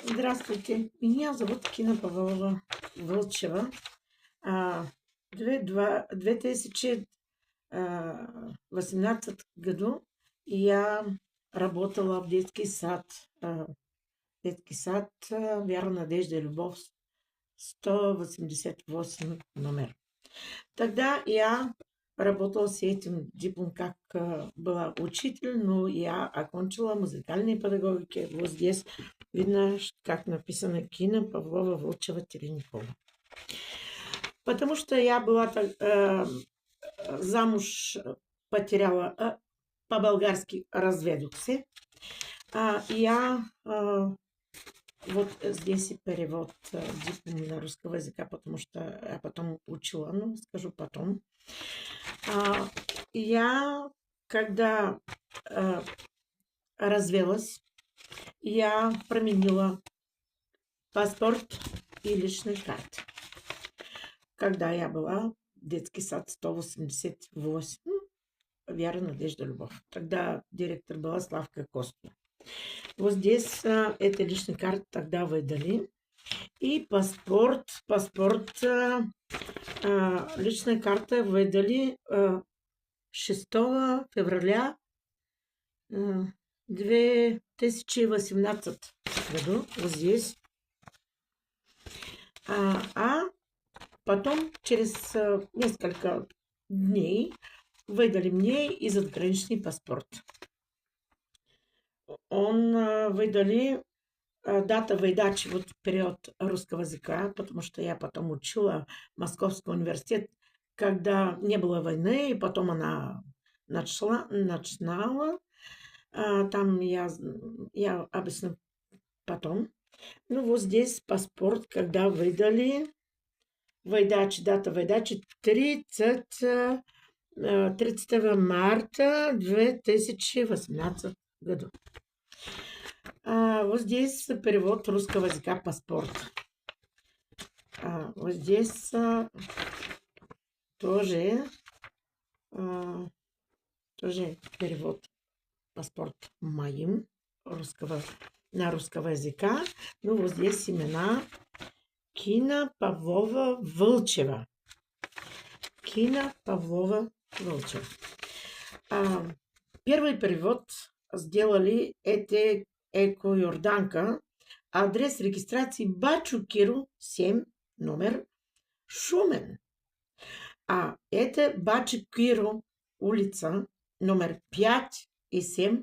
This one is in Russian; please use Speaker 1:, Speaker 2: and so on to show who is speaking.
Speaker 1: Здравствуйте, меня зовут Кина Павлова Вълчева. А, 2018 году я работала в детский сад. Детский сад «Вяра, надежда и любовь», 188 номер. Тогда я работала с этим диплом как была учитель, но я окончила музыкальные педагогики. Вот здесь видно, как написано Кина Павлова Волчева Теренькова. Потому что я была замуж, потеряла, по-болгарски разведусь. Я вот здесь и перевод диплом на русского языка, потому что я потом учила, ну, скажу потом. Я, когда развелась, я променила паспорт и личную карту. Когда я была в детский сад 188, «Вяра, надежда, любовь». Тогда директор была Славка Костя. Вот здесь эта личная карта тогда выдали. И паспорт, личная карта выдали 6 февраля 2018 году. Вот здесь. Потом через несколько дней выдали мне и заграничный паспорт. Он выдали дата выдачи вот период русского языка, потому что я потом учила Московский университет, когда не было войны, и потом она начинала. Там я обычно потом. Ну, вот здесь паспорт, когда выдали. Дата выдачи 30 марта 2018 году. Вот здесь перевод русского языка паспорт. Вот здесь тоже перевод паспорт моим на русского языка. Ну, вот здесь имена Кина Павлова Вълчева. Кина Павлова Вълчева. Первый перевод сделали это Еко Йорданка. Адрес регистрации Бачо Киро 7, номер Шумен. Это Бачо Киро улица, номер 5 и 7.